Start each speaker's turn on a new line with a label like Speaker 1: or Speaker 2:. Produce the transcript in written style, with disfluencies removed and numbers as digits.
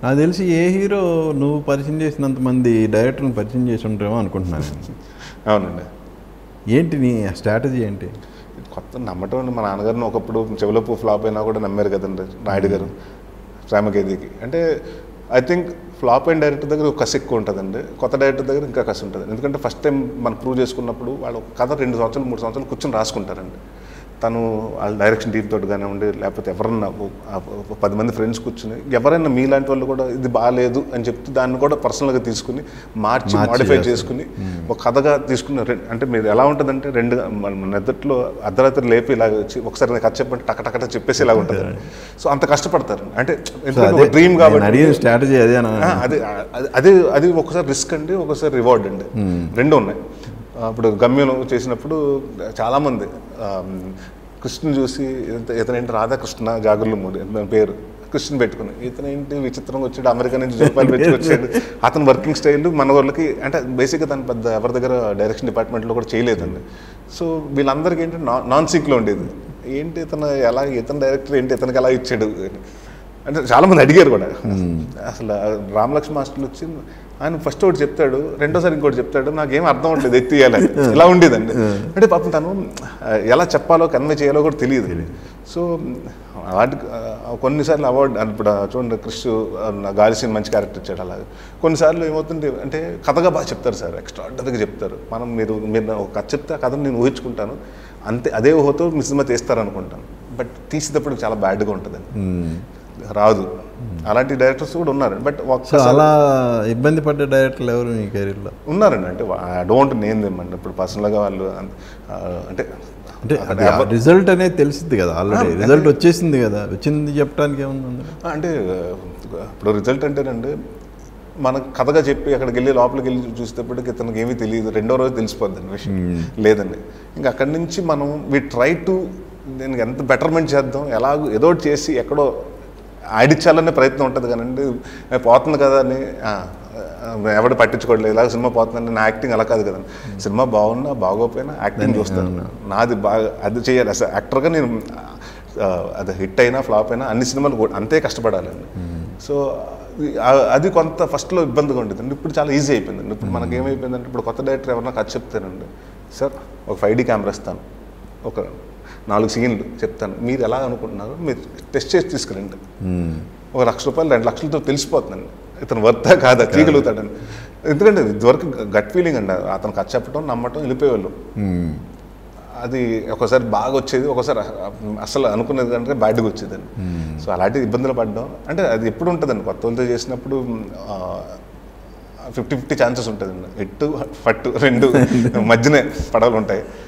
Speaker 1: నాకు తెలిసి ఏ హీరో నువ్వు పరిచయం చేసినంత మంది డైరెక్టర్ని పరిచయం చేసి ఉంటారేమో అనుకుంటున్నాను.
Speaker 2: అవునండి.
Speaker 1: ఏంటి నీ స్ట్రాటజీ ఏంటి?
Speaker 2: కొత్త నమ్మటం అండి. మా నాన్నగారిని ఒకప్పుడు చెవిలో పువ్వు ఫ్లాప్ అయినా కూడా నమ్మారు కదండి నాయుడు గారు ప్రేమకేదికి. అంటే ఐ థింక్ ఫ్లాప్ అయిన డైరెక్టర్ దగ్గర ఒక కసి ఎక్కువ ఉంటుందండి, కొత్త డైరెక్టర్ దగ్గర ఇంకా కసి ఉంటుంది. ఎందుకంటే ఫస్ట్ టైం మనం ప్రూవ్ చేసుకున్నప్పుడు వాళ్ళు ఒక కథ 2 సంవత్సరాలు 3 సంవత్సరాలు కూర్చొని రాసుకుంటారండి. తను వాళ్ళ డైరెక్షన్ టీమ్ తోటి కానివ్వండి, లేకపోతే ఎవరన్నా 10 మంది ఫ్రెండ్స్ కూర్చుని ఎవరైనా మీలాంటి వాళ్ళు కూడా ఇది బాగాలేదు అని చెప్తే దాన్ని కూడా పర్సనల్గా తీసుకుని మార్చి మాడిఫై చేసుకుని ఒక కథగా తీసుకుని. అంటే మీరు ఎలా ఉంటుందంటే నిద్దట్లో అర్ధరాత్రి లేపి ఇలాగ వచ్చి ఒకసారి నాకు కథ చెప్పండి టకటకట చెప్పేసి ఇలా ఉంటుంది. సో అంత కష్టపడతారు. అంటే ఎందుకంటే డ్రీమ్ కాబట్టి
Speaker 1: స్ట్రాటజీ
Speaker 2: అది ఒకసారి రిస్క్ అండి, ఒకసారి రివార్డ్ అండి, రెండు ఉన్నాయి. అప్పుడు గమ్యం చేసినప్పుడు చాలామంది కృష్ణని చూసి ఇతనేంటి రాధాకృష్ణ జాగర్లమూడి పేరు కృష్ణ పెట్టుకుని ఇతనేంటి విచిత్రంగా వచ్చాడు, అమెరికా నుంచి రూపాయలు పెట్టుకొచ్చాడు. అతను వర్కింగ్ స్టైల్ మన వాళ్ళకి అంటే బేసిక్గా తను పెద్ద ఎవరి దగ్గర డైరెక్షన్ డిపార్ట్మెంట్లో కూడా చేయలేదండి. సో వీళ్ళందరికీ ఏంటి నాన్ సింక్లో ఉండేది. ఏంటి ఇతను డైరెక్టర్ ఏంటి ఇతనికి ఎలా ఇచ్చాడు అంటే చాలామంది అడిగారు కూడా. అసలు రామలక్ష్మి మాస్టర్లు వచ్చి ఆయన ఫస్ట్ ఒకటి చెప్తాడు, రెండోసారి ఇంకోటి చెప్తాడు, నాకేం అర్థం అవట్లేదు ఎత్తియాలి ఇలా ఉండేదండి. అంటే పాపం తను ఎలా చెప్పాలో కన్వే చేయాలో కూడా తెలియదు. సో వాటికి కొన్నిసార్లు అవార్డు ఇప్పుడు చూడండి క్రిష్ గాలిసీన్ మంచి క్యారెక్టర్ ఇచ్చాడు. అలాగే కొన్నిసార్లు ఏమవుతుంది అంటే కథగా బాగా చెప్తారు సార్, ఎక్స్ట్రాడనరీగా చెప్తారు. మీరు ఒక కథ చెప్తే ఆ కథను నేను ఊహించుకుంటాను, అంతే అదే ఊహతో మీ సినిమా తీస్తారనుకుంటాను. బట్ తీసేటప్పుడు చాలా బ్యాడ్గా ఉంటుందండి, రాదు. అలాంటి డైరెక్టర్స్ కూడా ఉన్నారు. బట్
Speaker 1: అలా ఇబ్బంది పడ్డ డైరెక్టర్లు ఎవరు మీ కెరీర్లో
Speaker 2: ఉన్నారండి? అంటే ఐ డోంట్ నేమ్ దెమ్ అండి. ఇప్పుడు పర్సనల్గా వాళ్ళు అంటే
Speaker 1: రిజల్ట్ అనేది తెలిసింది కదా, ఆల్రెడీ రిజల్ట్ వచ్చేసింది కదా, వచ్చింది చెప్పడానికి ఏముంది
Speaker 2: అంటే ఇప్పుడు రిజల్ట్ అంటేనండి మనకు కథగా చెప్పి అక్కడికి వెళ్ళి లోపలికి వెళ్ళి చూసేటప్పటికి ఇతనికి ఏమీ తెలియదు, రెండో రోజు తెలిసిపోద్దండి విషయం. లేదండి, ఇంకా అక్కడి నుంచి మనం ట్రై టు దీనికి ఎంత బెటర్మెంట్ చేద్దాం, ఎలాగో ఏదో చేసి ఎక్కడో ఆడిచ్చాలనే ప్రయత్నం ఉంటుంది. కానండి పోతుంది కదా అని ఎవడు పట్టించుకోవట్లేదు, ఇలాగ సినిమా పోతుందండి నా యాక్టింగ్ అలా కాదు కదండి. సినిమా బాగున్నా బాగోపోయినా యాక్టింగ్ చూస్తాను, నాది బాగా అది చేయాలి. అసలు యాక్టర్గా నేను అది హిట్ అయినా ఫ్లాప్ అయినా అన్ని సినిమాలు అంతే కష్టపడాలండి. సో అది కొంత ఫస్ట్లో ఇబ్బందిగా ఉండేదండి. ఇప్పుడు చాలా ఈజీ అయిపోయిందండి. ఇప్పుడు మనకి ఏమైపోయిందంటే ఇప్పుడు కొత్త డైరెక్టర్ ఎవరన్నా కథ చెప్తానండి, సార్ ఒక 5D కెమెరా ఇస్తాను, ఒక 4 సీన్లు చెప్తాను, మీరు ఎలా అనుకుంటున్నారు మీరు టెస్ట్ చేసి తీసుకురండి. ఒక ₹1,00,000 2,00,000తో తెలిసిపోతుందండి ఇతను వర్తా కాదా, తీయగలుగుతాడని. ఎందుకంటే ఇదివరకు గట్ ఫీలింగ్ అండి, అతను కథ చెప్పడం నమ్మటం వెళ్ళిపోయేవాళ్ళు. అది ఒకసారి బాగా వచ్చేది, ఒకసారి అసలు అనుకునేది కంటే బ్యాడ్గా వచ్చేదండి. సో అలాంటి ఇబ్బందులు పడ్డాం. అంటే అది ఎప్పుడు ఉంటుందండి, కొత్త వాళ్ళతో చేసినప్పుడు 50-50 ఛాన్సెస్ ఉంటుందండి. ఎట్టు ఫట్టు రెండు మధ్యనే పడవలు ఉంటాయి.